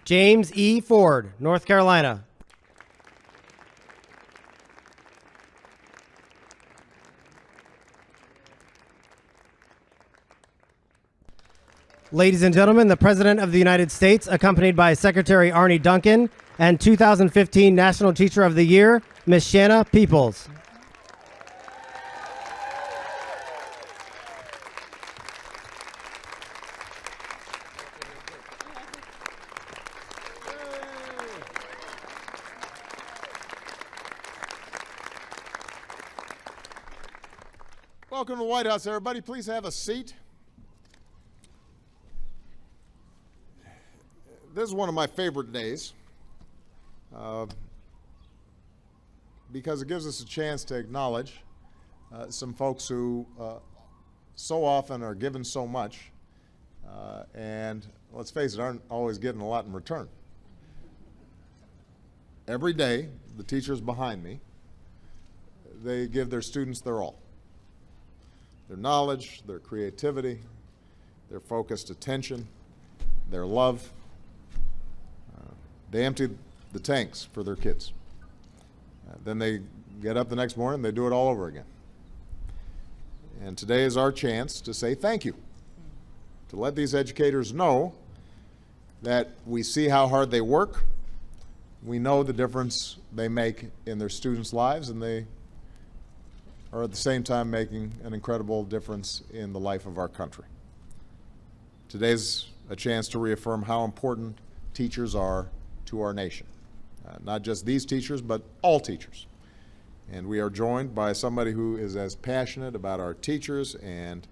James E. Ford, North Carolina. Ladies and gentlemen, the President of the United States, accompanied by Secretary Arne Duncan, and 2015 National Teacher of the Year, Ms. Shanna Peoples. Welcome to the White House, everybody. Please have a seat. This is one of my favorite days because it gives us a chance to acknowledge some folks who so often are given so much and, let's face it, aren't always getting a lot in return. Every day, the teachers behind me, they give their students their all. Their knowledge, their creativity, their focused attention, their love. They empty the tanks for their kids. Then they get up the next morning, they do it all over again. And today is our chance to say thank you, to let these educators know that we see how hard they work, we know the difference they make in their students' lives, and they are at the same time making an incredible difference in the life of our country. Today's a chance to reaffirm how important teachers are to our nation. Not just these teachers, but all teachers. And we are joined by somebody who is as passionate about our teachers and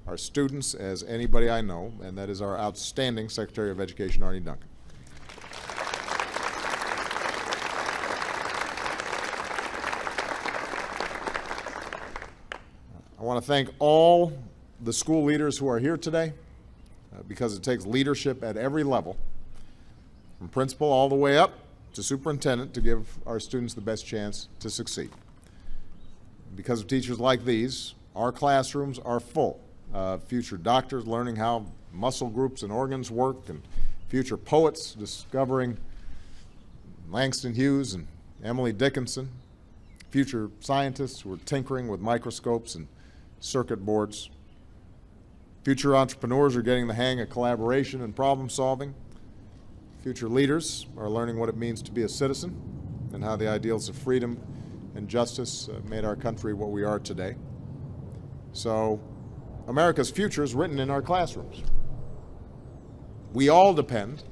our students as anybody I know, and that is our outstanding Secretary of Education, Arne Duncan. I want to thank all the school leaders who are here today because it takes leadership at every level, from principal all the way up to superintendent, to give our students the best chance to succeed. Because of teachers like these, our classrooms are full of future doctors learning how muscle groups and organs work, and future poets discovering Langston Hughes and Emily Dickinson, future scientists who are tinkering with microscopes and circuit boards. Future entrepreneurs are getting the hang of collaboration and problem solving. Future leaders are learning what it means to be a citizen and how the ideals of freedom and justice made our country what we are today. So America's future is written in our classrooms. We all depend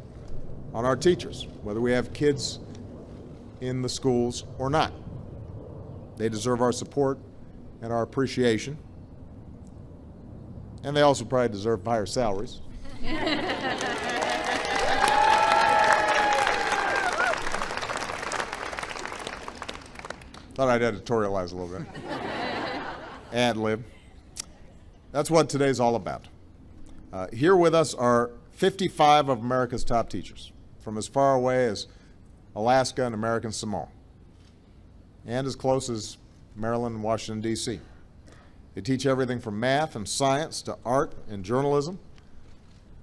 on our teachers, whether we have kids in the schools or not. They deserve our support and our appreciation. And they also probably deserve higher salaries. Thought I'd editorialize a little bit. Ad lib. That's what today's all about. Here with us are 55 of America's top teachers, from as far away as Alaska and American Samoa, and as close as Maryland and Washington, D.C. They teach everything from math and science to art and journalism.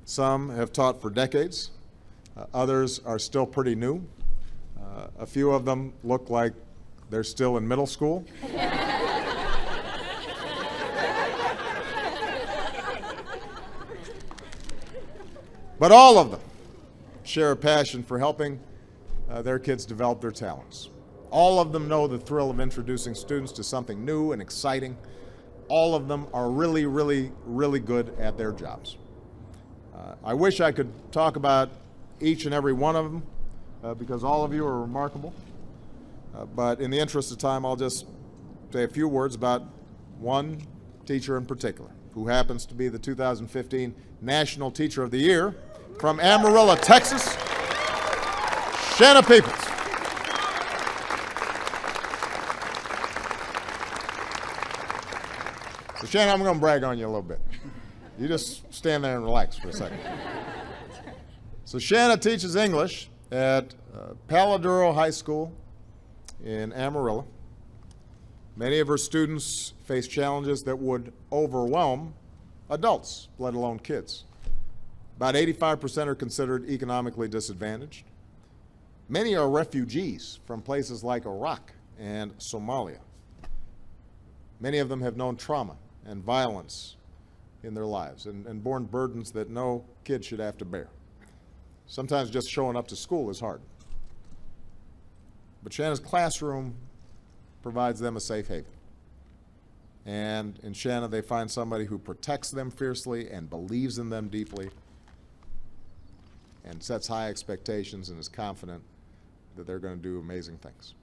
Some have taught for decades. Others are still pretty new. A few of them look like they're still in middle school. But all of them share a passion for helping their kids develop their talents. All of them know the thrill of introducing students to something new and exciting. All of them are really, really, really good at their jobs. I wish I could talk about each and every one of them because all of you are remarkable. But in the interest of time, I'll just say a few words about one teacher in particular, who happens to be the 2015 National Teacher of the Year from Amarillo, Texas, Shanna Peoples. So Shanna, I'm going to brag on you a little bit. You just stand there and relax for a second. So Shanna teaches English at Paladuro High School in Amarillo. Many of her students face challenges that would overwhelm adults, let alone kids. About 85% are considered economically disadvantaged. Many are refugees from places like Iraq and Somalia. Many of them have known trauma and violence in their lives and borne burdens that no kid should have to bear. Sometimes just showing up to school is hard. But Shanna's classroom provides them a safe haven. And in Shanna, they find somebody who protects them fiercely and believes in them deeply and sets high expectations and is confident that they're going to do amazing things.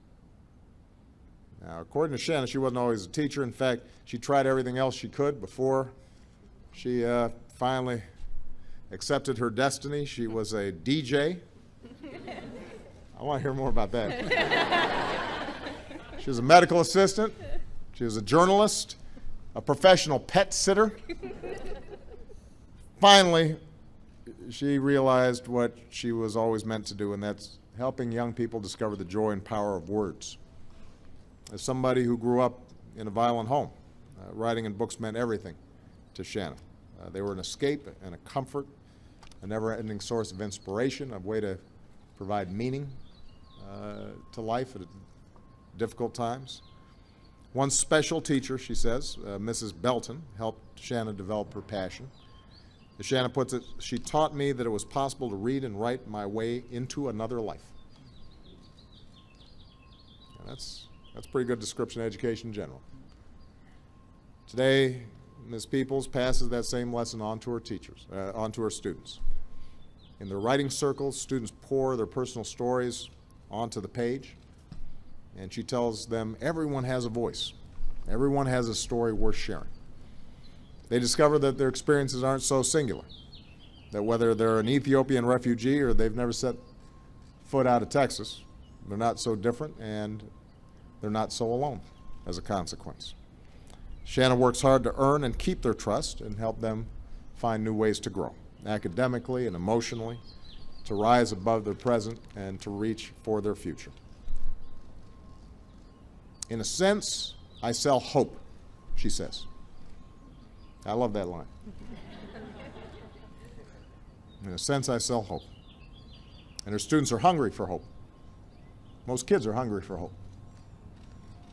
Now, according to Shanna, she wasn't always a teacher. In fact, she tried everything else she could before she finally accepted her destiny. She was a DJ. I want to hear more about that. She was a medical assistant. She was a journalist, a professional pet sitter. Finally, she realized what she was always meant to do, and that's helping young people discover the joy and power of words. As somebody who grew up in a violent home, writing and books meant everything to Shanna. They were an escape and a comfort, a never-ending source of inspiration, a way to provide meaning to life at difficult times. One special teacher, she says, Mrs. Belton, helped Shanna develop her passion. As Shanna puts it, she taught me that it was possible to read and write my way into another life. And that's a pretty good description of education in general. Today, Ms. Peoples passes that same lesson on to her teachers, on to her students. In their writing circles, students pour their personal stories onto the page, and she tells them everyone has a voice. Everyone has a story worth sharing. They discover that their experiences aren't so singular, that whether they're an Ethiopian refugee or they've never set foot out of Texas, they're not so different and they're not so alone as a consequence. Shanna works hard to earn and keep their trust and help them find new ways to grow, academically and emotionally, to rise above their present and to reach for their future. In a sense, I sell hope, she says. I love that line. In a sense, I sell hope. And her students are hungry for hope. Most kids are hungry for hope.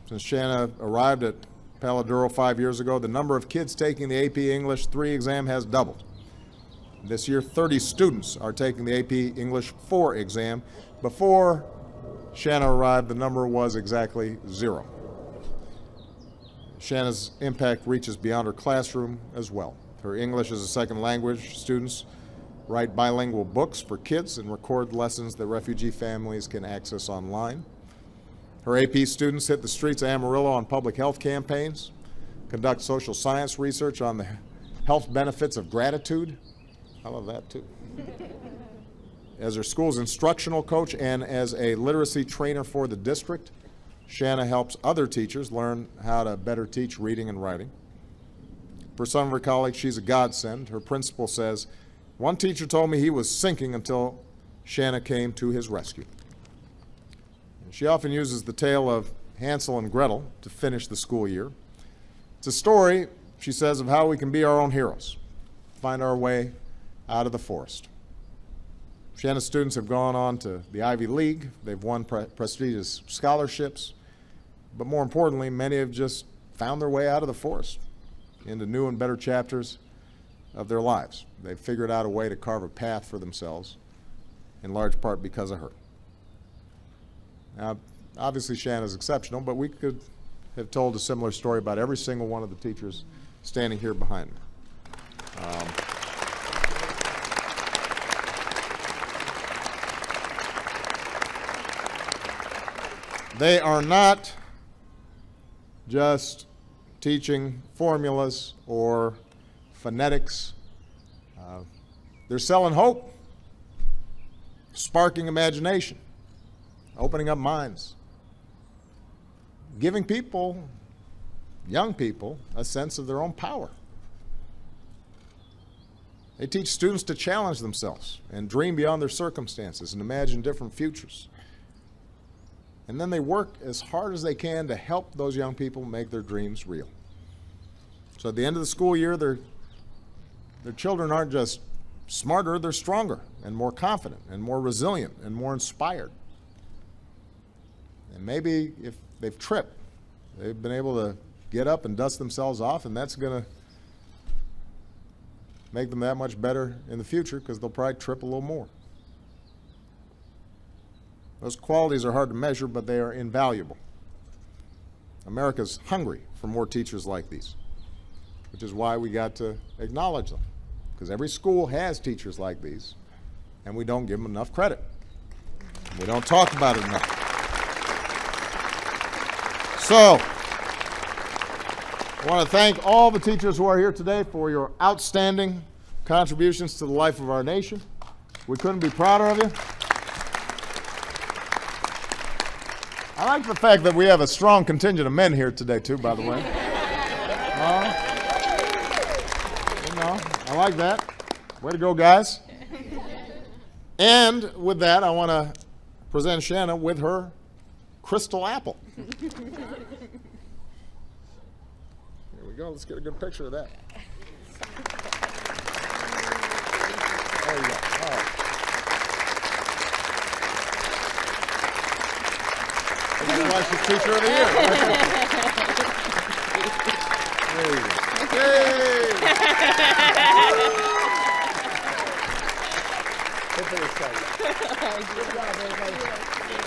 Since Shanna arrived at Palo Duro 5 years ago, the number of kids taking the AP English 3 exam has doubled. This year, 30 students are taking the AP English 4 exam. Before Shanna arrived, the number was exactly 0. Shanna's impact reaches beyond her classroom as well. Her English as a second language students write bilingual books for kids and record lessons that refugee families can access online. Her AP students hit the streets of Amarillo on public health campaigns, conduct social science research on the health benefits of gratitude. I love that too. As her school's instructional coach and as a literacy trainer for the district, Shanna helps other teachers learn how to better teach reading and writing. For some of her colleagues, she's a godsend. Her principal says, one teacher told me he was sinking until Shanna came to his rescue. She often uses the tale of Hansel and Gretel to finish the school year. It's a story, she says, of how we can be our own heroes, find our way out of the forest. Shanna's students have gone on to the Ivy League. They've won prestigious scholarships. But more importantly, many have just found their way out of the forest into new and better chapters of their lives. They've figured out a way to carve a path for themselves, in large part because of her. Now, obviously Shanna's exceptional, but we could have told a similar story about every single one of the teachers standing here behind me. They are not just teaching formulas or phonetics. They're selling hope, sparking imagination, opening up minds, giving people, young people, a sense of their own power. They teach students to challenge themselves and dream beyond their circumstances and imagine different futures. And then they work as hard as they can to help those young people make their dreams real. So at the end of the school year, their children aren't just smarter, they're stronger and more confident and more resilient and more inspired. And maybe if they've tripped, they've been able to get up and dust themselves off, and that's going to make them that much better in the future because they'll probably trip a little more. Those qualities are hard to measure, but they are invaluable. America's hungry for more teachers like these, which is why we got to acknowledge them, because every school has teachers like these, and we don't give them enough credit. We don't talk about it enough. So, I want to thank all the teachers who are here today for your outstanding contributions to the life of our nation. We couldn't be prouder of you. I like the fact that we have a strong contingent of men here today, too, by the way. I like that. Way to go, guys. And with that, I want to present Shanna with her crystal apple. Here we go. Let's get a good picture of that. There you go. All right. Watch the teacher of the year. There you go. Yay! Good job, everybody.